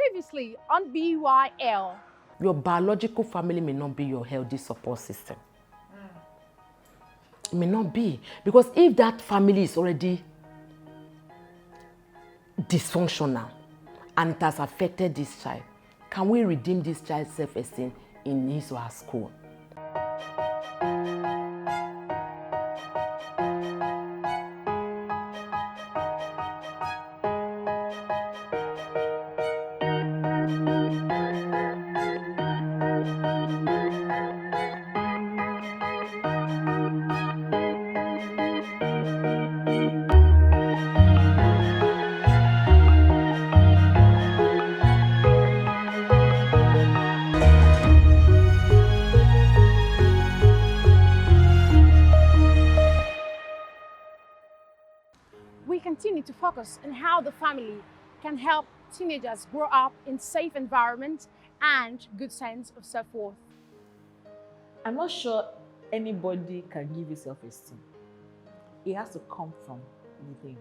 Previously on BYL. Your biological family may not be your healthy support system. It may not be. Because if that family is already dysfunctional and it has affected this child, can we redeem this child's self-esteem in his or her school? We continue to focus on how the family can help teenagers grow up in safe environments and good sense of self-worth. I'm not sure anybody can give you self-esteem. It has to come from within.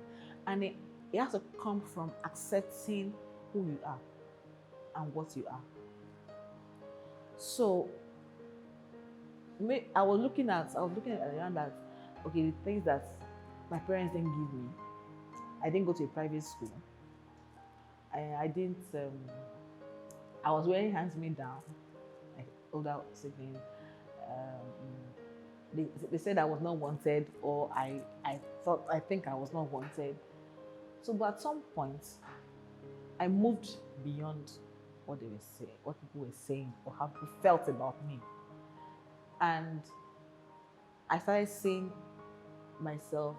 And it has to come from accepting who you are and what you are. So I was looking at around that, okay, the things that my parents didn't give me. I didn't go to a private school. I didn't, I was wearing hand-me-down, like older sibling. They said I was not wanted, or I think I was not wanted. So, but at some point, I moved beyond what they were saying, what people were saying, or how people felt about me. And I started seeing myself.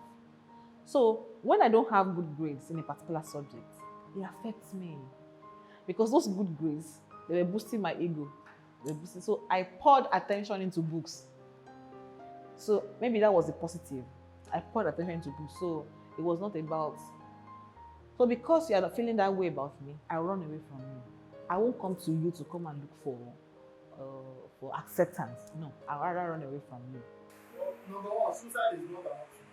So when I don't have good grades in a particular subject, it affects me. Because those good grades, they were boosting my ego. So I poured attention into books. So maybe that was the positive. I poured attention into books. So it was not about. So because you are not feeling that way about me, I run away from you. I won't come to you to come and look for acceptance. No, I'd rather run away from you. Well, number one, suicide is not an option.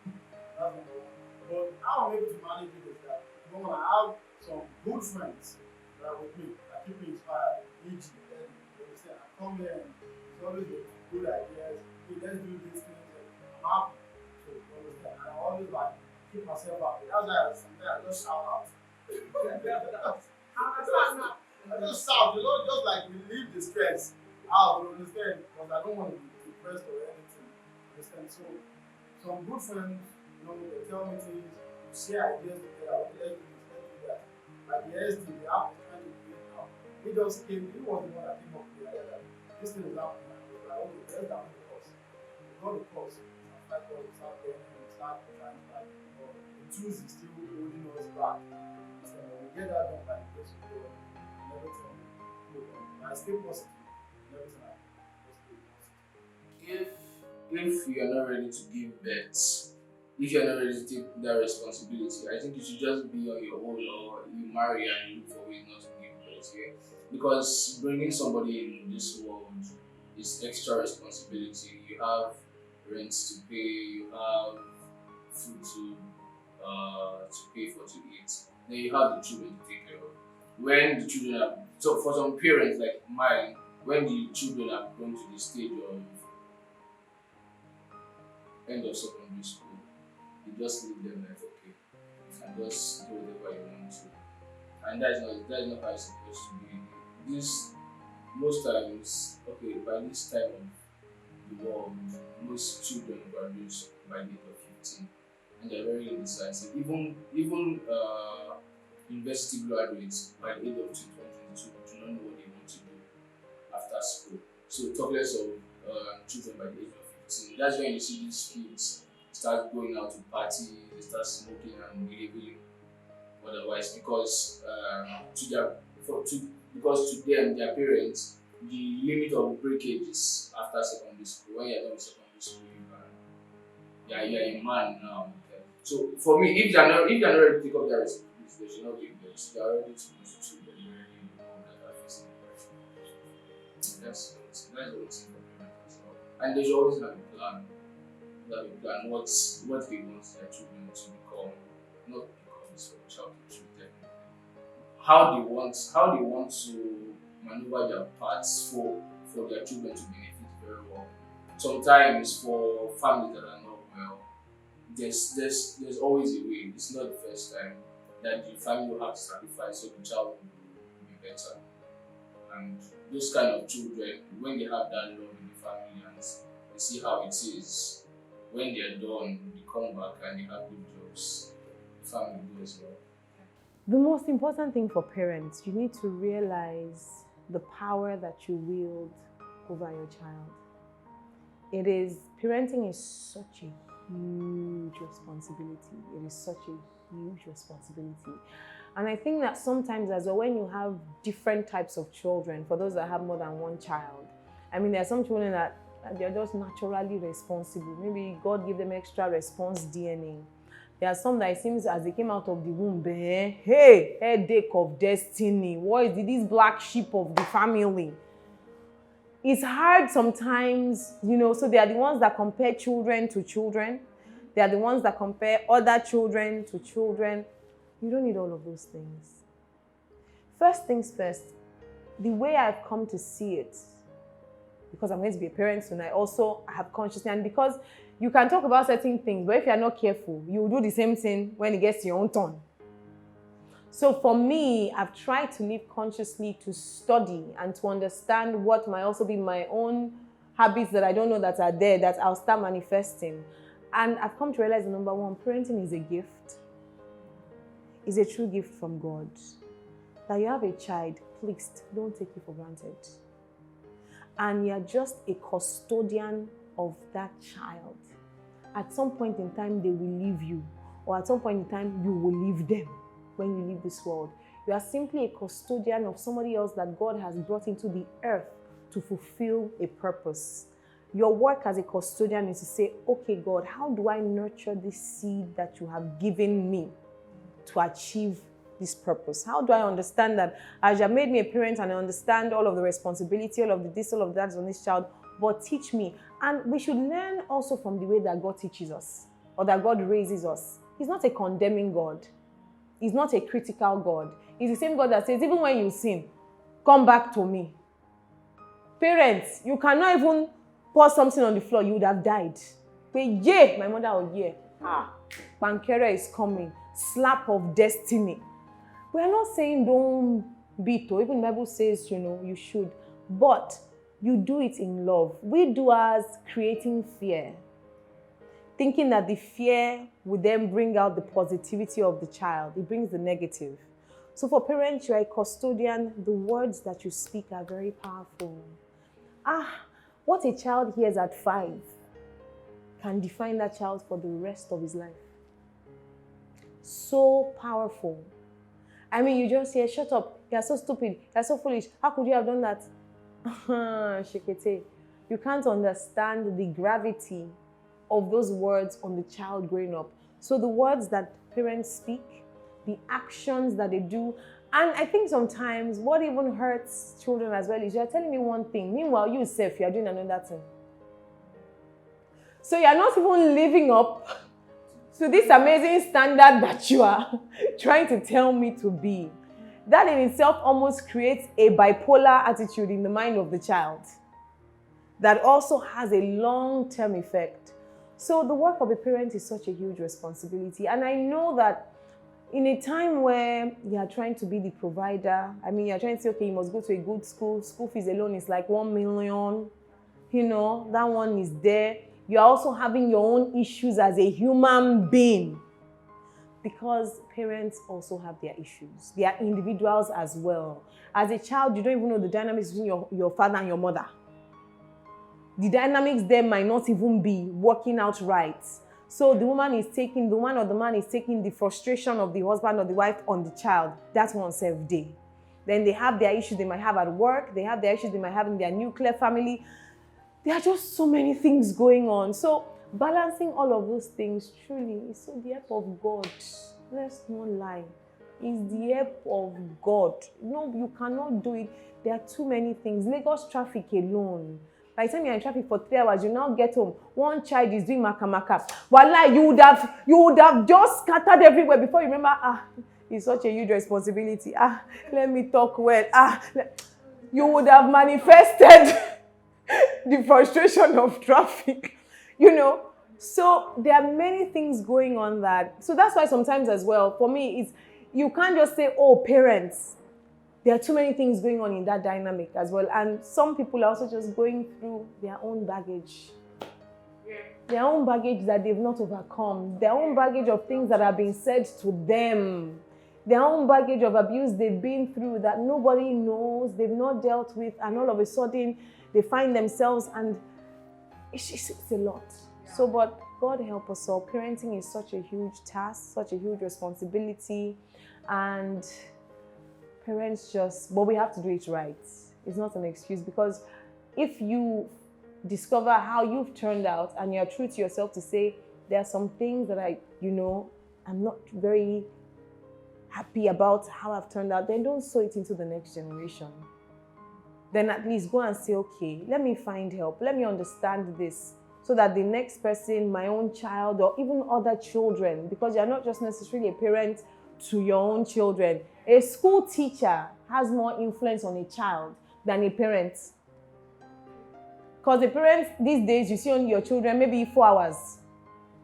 That's number one. But how I'm able to manage it is that, number one, I have some good friends that are with me, that keep me inspired, e.g., and they will say, I come here and it's always with good ideas, hey, let's do these things, and I'm happy. So, you understand? And I always like keep myself happy. That's why sometimes I just shout out. I just shout, you know, just like relieve the stress out, you understand? Because I don't want to be depressed or anything. Understand? So some good friends, you know, they tell me things, we share ideas together, let's do that. Like the SD, the app is trying to do it now. He just came, he was the one that came up with the idea that this thing is happening. I was like, oh, let's down the course. We got the course. Like, we start learning, we start trying to like, you know, the tools is still holding us back. So we get that done by the grace of God and everything. I stay positive. Everything I do, stay positive. If you are not ready to give birth, if you are not ready to take that responsibility, I think you should just be on your own, or you marry and you look for ways not to give birth. Yeah? Because bringing somebody in this world is extra responsibility. You have rent to pay, you have food to pay for, to eat. Then you have the children to take care of. When the children are, so for some parents like mine, when the children are grown to the stage of end of secondary school, you just leave them like, okay, you can just do whatever you want to. And that's not how it's supposed to be. This most times, okay, by this time of the world, most children graduate by the age of 15, and they're very indecisive. Even university graduates by the age of 22 do not know what they want to do after school. So talk less of children by the age of 15. That's when you see these kids start going out to parties, they start smoking and behaving otherwise, because to them, their parents, the limit of breakage is after secondary school. When you're done with secondary school, you're a man now. Okay? So for me, if they're not ready to take up their responsibility, they should not give birth. They are ready to lose children. They already know that are facing depression. That's the only thing for parents as well. And they should always have a plan. What they want their children to become, not become, so shall be true, definitely. how they want to maneuver their parts for their children to benefit very well. Sometimes for families that are not well, there's always a way. It's not the first time that the family will have to sacrifice so the child will be better. And those kind of children, when they have that love in the family and they see how it is, when they're done, they come back and they have good jobs, the family goes well. The most important thing for parents, you need to realize the power that you wield over your child. Parenting is such a huge responsibility. It is such a huge responsibility. And I think that sometimes as well, when you have different types of children, for those that have more than one child, I mean, there are some children that they're just naturally responsible. Maybe God gave them extra response DNA. There are some that it seems as they came out of the womb, hey, headache of destiny. What is this black sheep of the family? It's hard sometimes, so they are the ones that compare children to children. They are the ones that compare other children to children. You don't need all of those things. First things first, the way I've come to see it, because I'm going to be a parent soon, I also have consciousness, and because you can talk about certain things, but if you're not careful, you will do the same thing when it gets to your own turn. So for me, I've tried to live consciously, to study and to understand what might also be my own habits that I don't know that are there, that I'll start manifesting. And I've come to realize, number one, parenting is a gift. It's a true gift from God. That you have a child, please don't take it for granted. And you're just a custodian of that child. At some point in time, they will leave you. Or at some point in time, you will leave them when you leave this world. You are simply a custodian of somebody else that God has brought into the earth to fulfill a purpose. Your work as a custodian is to say, okay, God, how do I nurture this seed that you have given me to achieve this purpose? How do I understand that as you have made me a parent and I understand all of the responsibility, all of the this, all of that on this child, but teach me. And we should learn also from the way that God teaches us or that God raises us. He's not a condemning God. He's not a critical God. He's the same God that says, even when you sin, come back to me. Parents, you cannot even pour something on the floor, you would have died. But yeah, my mother would hear, Pankera is coming, slap of destiny. We are not saying don't beat, or even the Bible says, you should. But you do it in love. We do as creating fear, thinking that the fear would then bring out the positivity of the child. It brings the negative. So for parents, you are a custodian. The words that you speak are very powerful. What a child hears at 5 can define that child for the rest of his life. So powerful. I mean, you just hear, shut up, you're so stupid, you're so foolish, how could you have done that? Shekete. You can't understand the gravity of those words on the child growing up. So the words that parents speak, the actions that they do, and I think sometimes what even hurts children as well is you're telling me one thing, meanwhile you yourself, you're doing another thing. So you're not even living up to this amazing standard that you are trying to tell me to be. That in itself almost creates a bipolar attitude in the mind of the child that also has a long-term effect. So the work of a parent is such a huge responsibility. And I know that in a time where you are trying to be the provider, I mean, you're trying to say, okay, you must go to a good school. School fees alone is like 1 million. That one is there. You're also having your own issues as a human being. Because parents also have their issues. They are individuals as well. As a child, you don't even know the dynamics between your father and your mother. The dynamics there might not even be working out right. So the woman or the man is taking the frustration of the husband or the wife on the child. That's one self-day. Then they have their issues they might have at work. They have their issues they might have in their nuclear family. There are just so many things going on. So balancing all of those things truly is so the help of God. Let's not lie. It's the help of God. No, you cannot do it. There are too many things. Lagos traffic alone. By the time you're in traffic for 3 hours, you now get home. One child is doing makamaka. Wallah, you would have just scattered everywhere before you remember, is such a huge responsibility. Let me talk well. You would have manifested the frustration of traffic, So there are many things going on that. So that's why sometimes as well, for me, you can't just say, oh, parents. There are too many things going on in that dynamic as well. And some people are also just going through their own baggage. Their own baggage that they've not overcome. Their own baggage of things that are being said to them. Their own baggage of abuse they've been through that nobody knows, they've not dealt with, and all of a sudden they find themselves, and it's a lot. So, but God help us all. Parenting is such a huge task, such a huge responsibility, and parents but we have to do it right. It's not an excuse, because if you discover how you've turned out and you're true to yourself to say, there are some things that I'm not very happy about how I've turned out, then don't sow it into the next generation. Then at least go and say, okay, let me find help. Let me understand this, so that the next person, my own child, or even other children, because you're not just necessarily a parent to your own children. A school teacher has more influence on a child than a parent. Because the parents these days, you see only your children maybe 4 hours.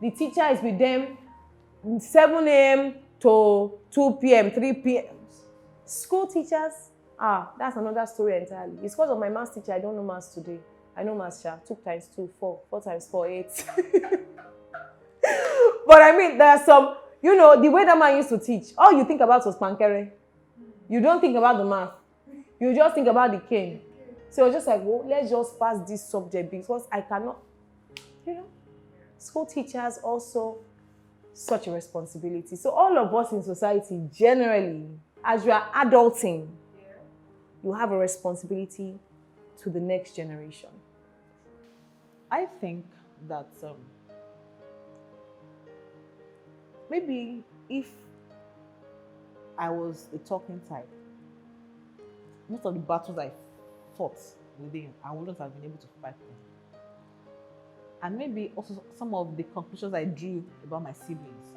The teacher is with them 7 a.m. to 2 p.m., 3 p.m. School teachers, that's another story entirely. It's because of my maths teacher, I don't know maths today. I know maths, 2 times 2, 4. 4 times 4, 8. But I mean, there are some, the way that man used to teach, all you think about was pankere. You don't think about the math. You just think about the cane. So it's just like, well, let's just pass this subject, because I cannot, School teachers also, such a responsibility. So all of us in society, generally, as you are adulting, you have a responsibility to the next generation. I think that maybe if I was a talking type, most of the battles I fought within, I wouldn't have been able to fight them. And maybe also some of the conclusions I drew about my siblings,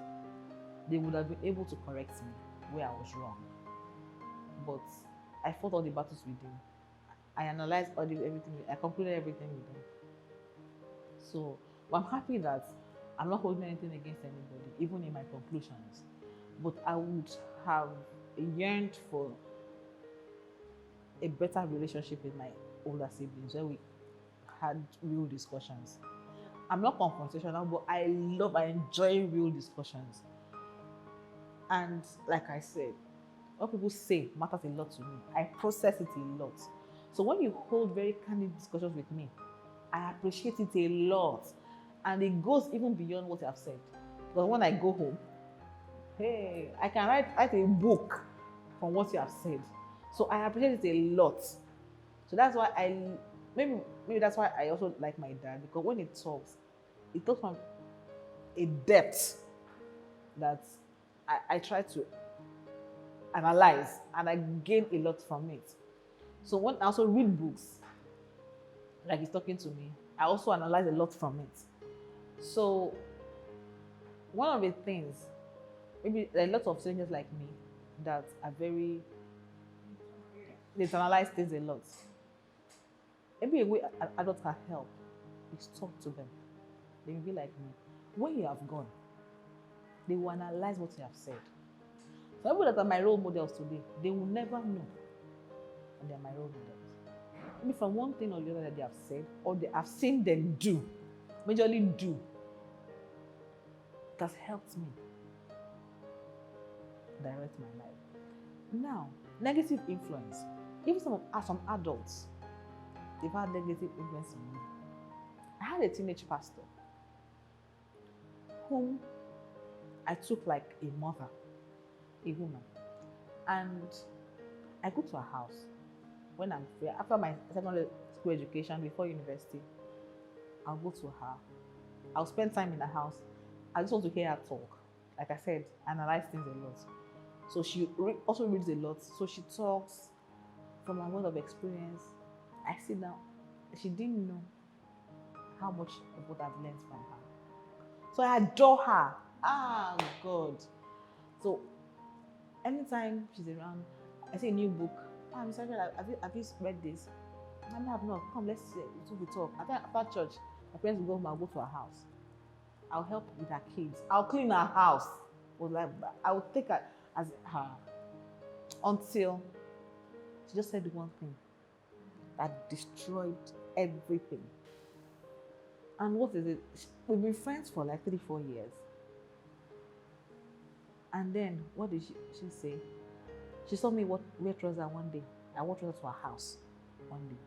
they would have been able to correct me where I was wrong. But I fought all the battles with them. I analyzed everything. I concluded everything with them. So I'm happy that I'm not holding anything against anybody, even in my conclusions. But I would have yearned for a better relationship with my older siblings, where we had real discussions. I'm not confrontational, but I enjoy real discussions. And like I said, what people say matters a lot to me. I process it a lot. So when you hold very candid discussions with me, I appreciate it a lot. And it goes even beyond what I've said. Because when I go home, hey, I can write a book from what you have said. So I appreciate it a lot. So that's why maybe that's why I also like my dad, because when it talks from a depth that I try to analyze, and I gain a lot from it. So when I also read books, like he's talking to me, I also analyze a lot from it. So one of the things, maybe there are lots of strangers like me that are they analyze things a lot. Maybe a way adults can help is talk to them. They will be like me. When you have gone, they will analyze what you have said. So people that are my role models today, they will never know that they are my role models. Maybe from one thing or the other that they have said, or they have seen them do, majorly do, it has helped me direct my life. Now, negative influence. Even some adults, they've had negative influence on me. I had a teenage pastor whom I took like a mother, a woman. And I go to her house when I'm free. After my secondary school education, before university, I'll go to her. I'll spend time in her house. I just want to hear her talk. Like I said, analyze things a lot. So she also reads a lot. So she talks from her world of experience. I sit down. She didn't know how much of what I've learned from her. So I adore her. God. So anytime she's around, I see a new book. Ah, Mr. Angela, have you read this? I have not. Come, let's we talk. After church, my parents will go home. I'll go to her house. I'll help with her kids. I'll clean her house. I will take her as her until she just said one thing that destroyed everything. And what is it? We've been friends for like 3-4 years. And then what did she say? She saw me wear trousers one day. I wore trousers to her house one day.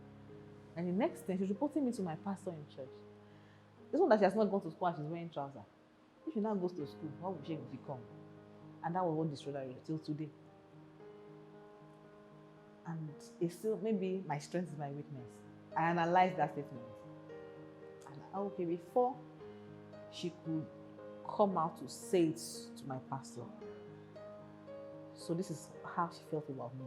And the next thing, she's reporting me to my pastor in church. This one that she has not gone to school and she's wearing trousers. If she now goes to school, what will she become? And that was what destroyed her till today. And it's still, maybe my strength is my weakness. I analyzed that statement. And okay, before she could come out to say it to my pastor. So this is how she felt about me.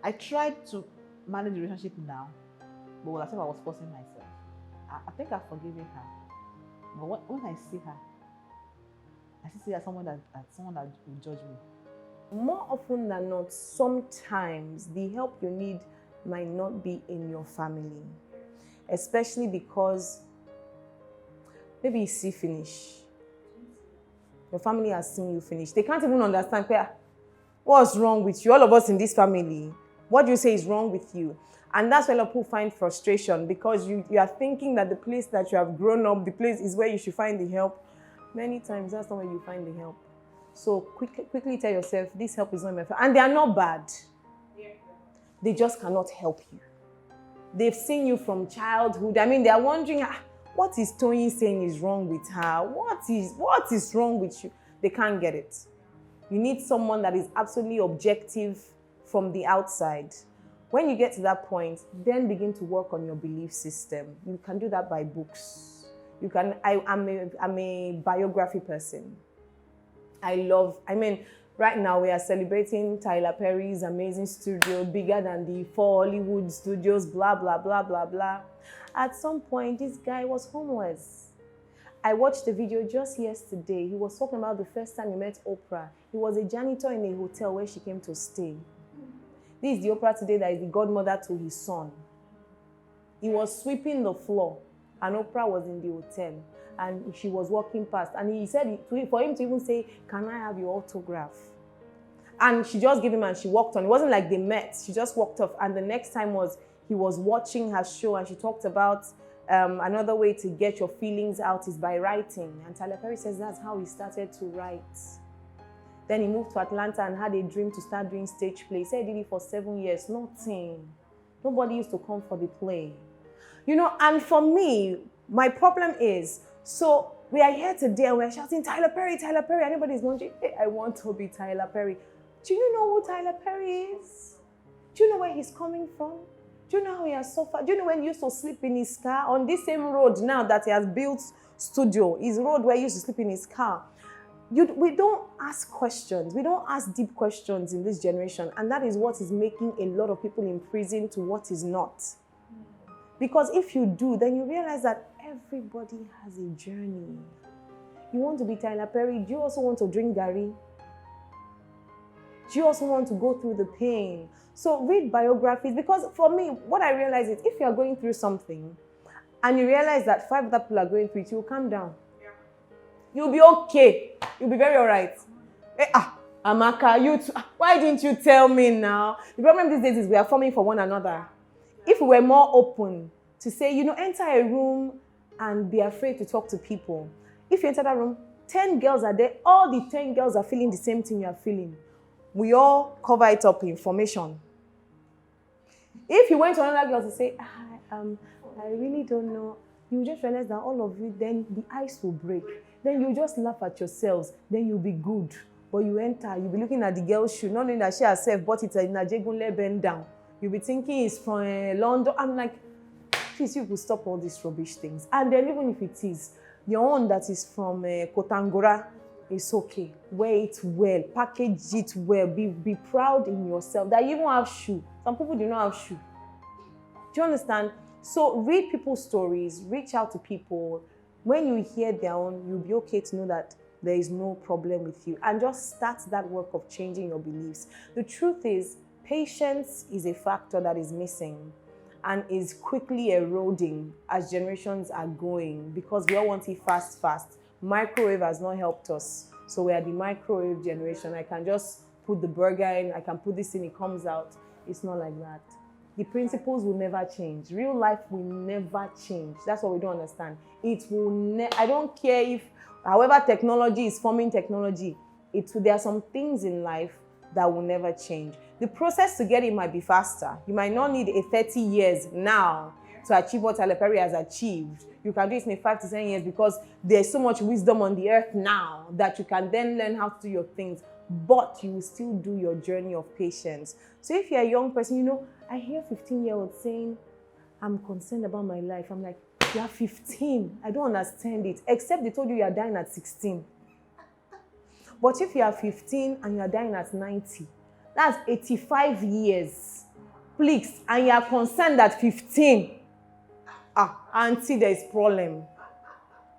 I tried to manage the relationship now, but as if I was forcing myself. I think I've forgiven her. But when I see her, I see her as someone that will judge me. More often than not, sometimes the help you need might not be in your family, especially because maybe you see finish. Your family has seen you finish. They can't even understand what's wrong with you. All of us in this family, what you say is wrong with you. And that's where a lot of people find frustration, because you are thinking that the place that you have grown up, the place is where you should find the help. Many times, that's not where you find the help. So quickly tell yourself, this help is not my fault. And they are not bad. They just cannot help you. They've seen you from childhood. I mean, they are wondering, what is Tony saying is wrong with her? What is wrong with you? They can't get it. You need someone that is absolutely objective from the outside. When you get to that point, then begin to work on your belief system. You can do that by books. I'm a biography person. Right now we are celebrating Tyler Perry's amazing studio, bigger than the 4 Hollywood studios, blah, blah, blah, blah, blah. At some point, this guy was homeless. I watched the video just yesterday. He was talking about the first time he met Oprah. He was a janitor in a hotel where she came to stay. This is the Oprah today that is the godmother to his son. He was sweeping the floor, and Oprah was in the hotel, and she was walking past. And he said, for him to even say, "Can I have your autograph?" And she just gave him and she walked on. It wasn't like they met. She just walked off. And the next time he was watching her show, and she talked about another way to get your feelings out is by writing. And Tyler Perry says that's how he started to write. Then he moved to Atlanta and had a dream to start doing stage plays. He said he did it for 7 years. Nothing. Nobody used to come for the play. And for me, my problem is, so we are here today and we're shouting, Tyler Perry, Tyler Perry. Anybody's wondering, hey, I want to be Tyler Perry. Do you know who Tyler Perry is? Do you know where he's coming from? Do you know how he has suffered? Do you know when he used to sleep in his car? On this same road now that he has built studio, his road where he used to sleep in his car. We don't ask questions. We don't ask deep questions in this generation. And that is what is making a lot of people in prison to what is not. Because if you do, then you realize that everybody has a journey. You want to be Tyler Perry. Do you also want to drink Gary? Do you also want to go through the pain? So read biographies, because for me, what I realize is if you are going through something and you realize that 5 other people are going through it, you'll calm down. You'll be okay. You'll be very all right. Amaka, why didn't you tell me now? The problem these days is we are forming for one another. If we were more open to say, enter a room and be afraid to talk to people. If you enter that room, 10 girls are there. All the 10 girls are feeling the same thing you are feeling. We all cover it up in information. If you went to another girl to say, I really don't know, you just realize that all of you, then the ice will break. Then you just laugh at yourselves. Then you'll be good. But you enter, you'll be looking at the girl's shoe, not knowing that she herself bought it in Najegunle bend down. You'll be thinking it's from London. I'm like, please, you will stop all these rubbish things. And then even if it is your own that is from Kotangora, it's okay. Wear it well, package it well, be proud in yourself that you even have shoe. Some people do not have shoe. Do you understand? So read people's stories, reach out to people. When you hear their own, you'll be okay to know that there is no problem with you. And just start that work of changing your beliefs. The truth is, patience is a factor that is missing and is quickly eroding as generations are going, because we all want it fast, fast. Microwave has not helped us. So we are the microwave generation. I can just put the burger in, I can put this in, it comes out. It's not like that. The principles will never change. Real life will never change. That's what we don't understand. It will I don't care if, however technology is forming technology, there are some things in life that will never change. The process to get it might be faster. You might not need a 30 years now to achieve what Tyler Perry has achieved. You can do it in 5 to 10 years because there's so much wisdom on the earth now that you can then learn how to do your things. But you will still do your journey of patience. So if you're a young person, you know, I hear 15-year-olds saying, I'm concerned about my life. I'm like, you're 15. I don't understand it. Except they told you you're dying at 16. But if you are 15 and you're dying at 90, that's 85 years. Please, and you are concerned at 15. Auntie, there's problem.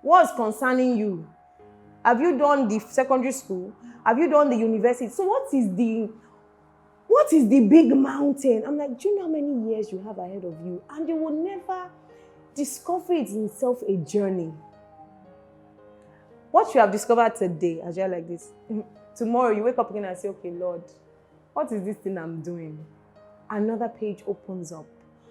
What's concerning you? Have you done the secondary school? Have you done the university? So what is the big mountain? I'm like, do you know how many years you have ahead of you? And you will never discover it in itself a journey. What you have discovered today, as you're like this, tomorrow you wake up again and say, okay, Lord, what is this thing I'm doing? Another page opens up.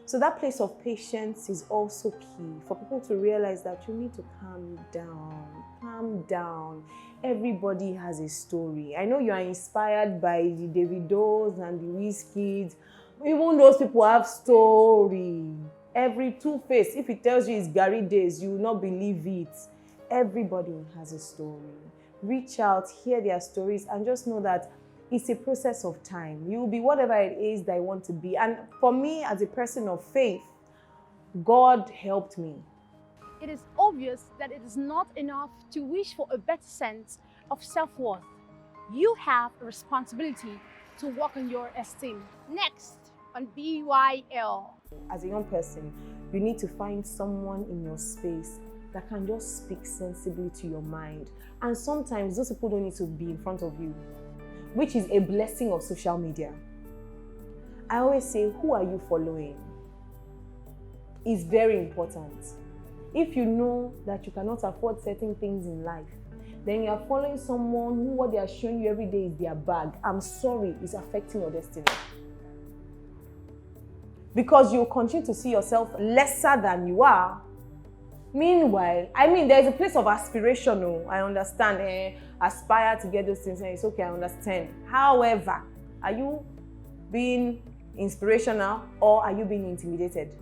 So that place of patience is also key for people to realize that you need to calm down. Calm down. Everybody has a story. I know you are inspired by the Davidos and the Wizkids. Even those people have story. Every Two-Face, if it tells you it's Gary Days, you will not believe it. Everybody has a story. Reach out, hear their stories, and just know that it's a process of time. You'll be whatever it is that you want to be. And for me, as a person of faith, God helped me. It is obvious that it is not enough to wish for a better sense of self-worth. You have a responsibility to work on your esteem. Next on BYL. As a young person, you need to find someone in your space that can just speak sensibly to your mind. And sometimes those people don't need to be in front of you, which is a blessing of social media. I always say, who are you following? It's very important. If you know that you cannot afford certain things in life, then you are following someone who what they are showing you every day is their bag. I'm sorry, it's affecting your destiny. Because you continue to see yourself lesser than you are. Meanwhile, there's a place of aspiration. I understand. Aspire to get those things. And it's okay, I understand. However, are you being inspirational or are you being intimidated?